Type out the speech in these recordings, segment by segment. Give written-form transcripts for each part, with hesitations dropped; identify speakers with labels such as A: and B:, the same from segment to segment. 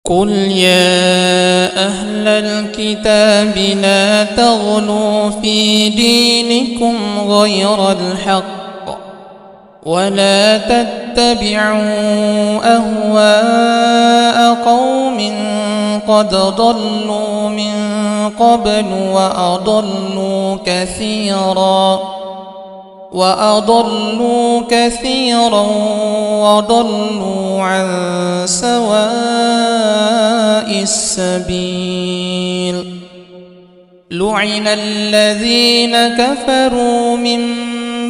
A: قل يا أهل الكتاب لا تغلوا في دينكم غير الحق ولا تتبعوا أهواء قوم قد ضلوا من قبل وأضلوا كثيرا وضلوا عن سواء السبيل. لعن الذين كفروا من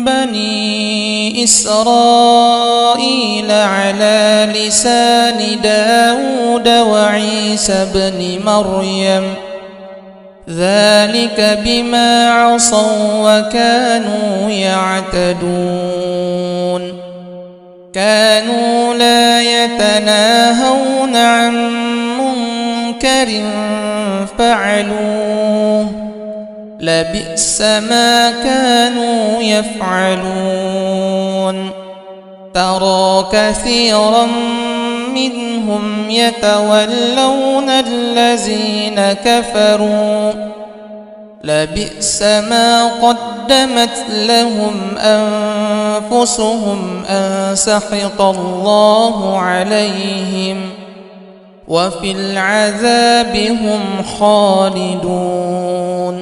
A: بني إسرائيل على لسان داود وعيسى بن مريم ذلك بما عصوا وكانوا يعتدون. كانوا لا يتناهون عن منكر فعلوه لبئس ما كانوا يفعلون. ترى كثيرا منهم يتولون الذين كفروا لبئس ما قدمت لهم أنفسهم أن سخط الله عليهم وفي العذاب هم خالدون.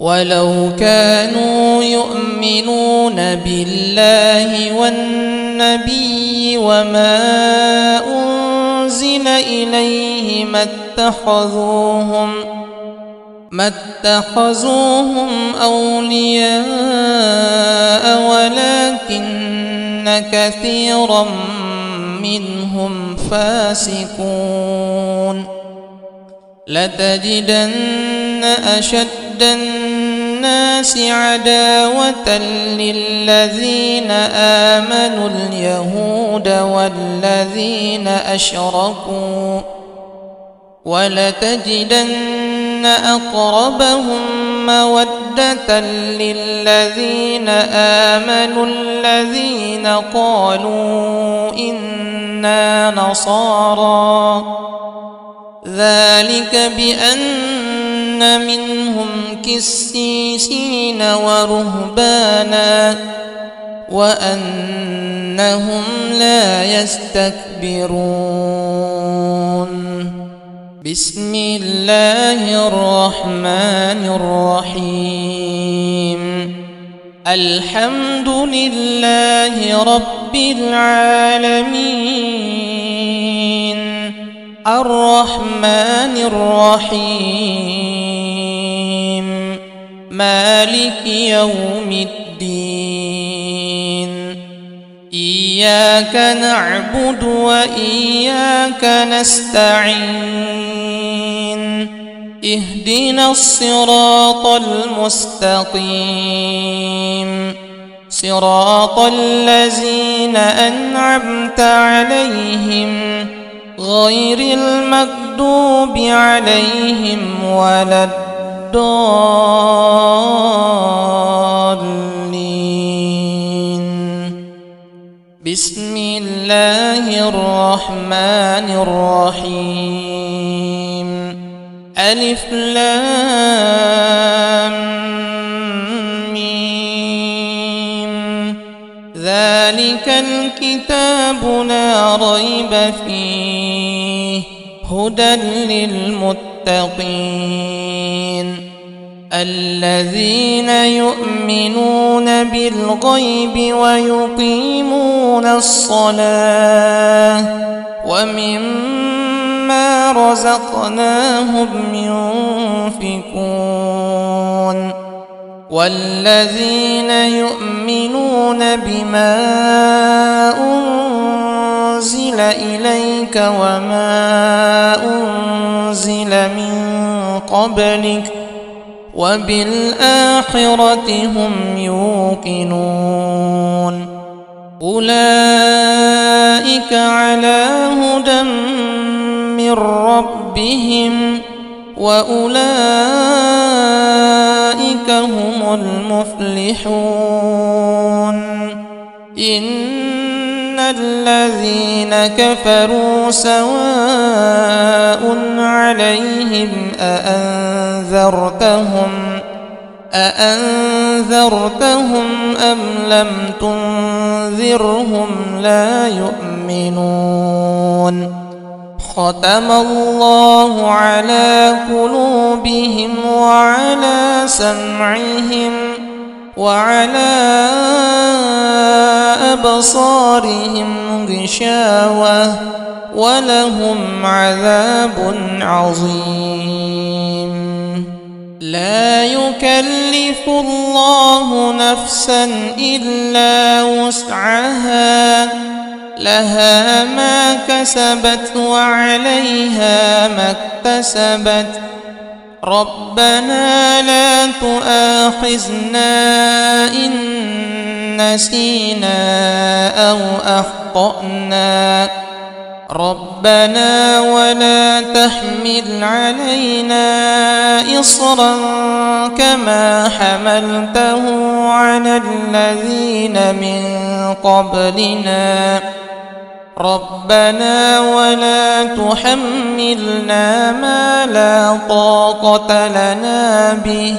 A: ولو كانوا يؤمنون بالله والنبي وما أنزل إليه ما اتخذوهم أولياء ولكن كثيرا منهم فاسقون. لتجدن أشد الناس عداوة للذين آمنوا اليهود والذين أشركوا ولتجدن أقربهم مودة للذين آمنوا الذين قالوا إنا نصارى ذلك بأن منهم قسيسين ورهبانا وأنهم لا يستكبرون. بسم الله الرحمن الرحيم. الحمد لله رب العالمين الرحمن الرحيم مالك يوم الدين. إياك نعبد وإياك نستعين. اهدنا الصراط المستقيم صراط الذين أنعمت عليهم غير المغضوب عليهم ولا الضالين. بسم الله الرحمن الرحيم. ألف لام ميم. ذلك الكتاب لا ريب فيه هدى للمتقين الذين يؤمنون بالغيب ويقيمون الصلاة ومما رزقناهم ينفقون والذين يؤمنون بما أنزل إليك وما أنزل من قبلك وبالآخرة هم يوقنون. أولئك على هدى من ربهم وأولئك هم المفلحون. إن الذين كفروا سواء عليهم أأنذرتهم أم لم تنذرهم لا يؤمنون ختم الله على قلوبهم وعلى سمعهم وعلى أبصارهم غشاوة ولهم عذاب عظيم لا يكلف الله نفسا إلا وسعها لها ما كسبت وعليها ما اكتسبت ربنا لا تؤاخذنا إن نسينا أو أخطأنا ربنا ولا تحمل علينا إصرا كما حملته على الذين من قبلنا ربنا ولا تحملنا ما لا طاقة لنا به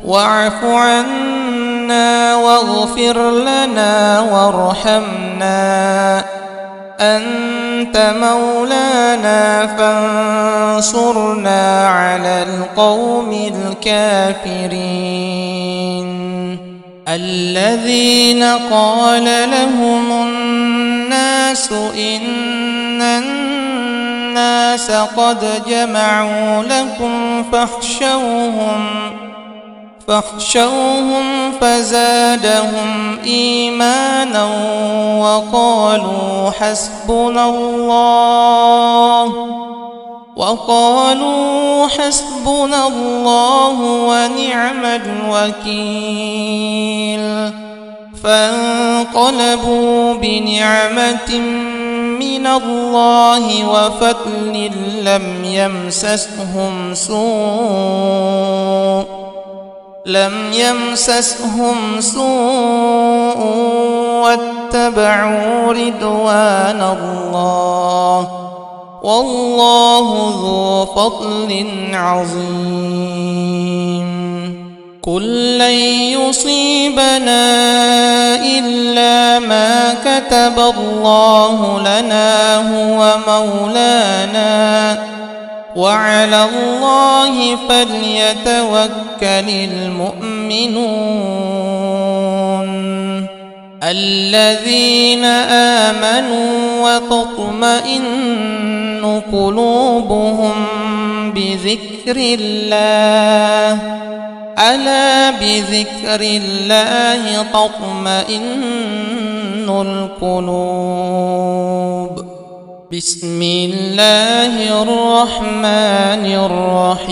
A: واعف عنا واغفر لنا وارحمنا أنت مولانا فانصرنا على القوم الكافرين الذين قال لهم الناس إن الناس قد جمعوا لكم فاخشوهم فزادهم إيمانا وقالوا حسبنا الله ونعم الوكيل فانقلبوا بنعمة من الله وفضل لم يمسسهم سوء واتبعوا رضوان الله والله ذو فضل عظيم قل لن يصيبنا إلا ما كتب الله لنا هو مولانا وعلى الله فليتوكل المؤمنون الذين آمنوا وتطمئن قلوبهم بذكر الله ألا بذكر الله تطمئن القلوب بسم الله الرحمن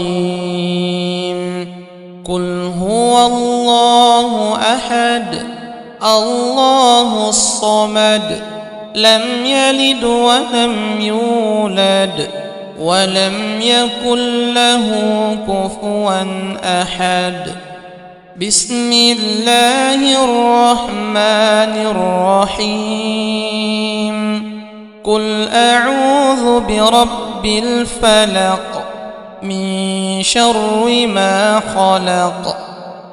A: الرحيم قل هو الله أحد الله الصمد لم يلد ولم يولد ولم يكن له كفوا أحد بسم الله الرحمن الرحيم قل أعوذ برب الفلق من شر ما خلق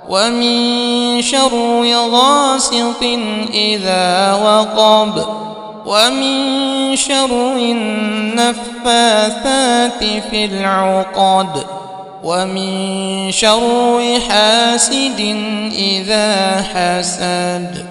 A: ومن شر غاسق إذا وقب ومن شر النفاثات في العقد ومن شر حاسد إذا حسد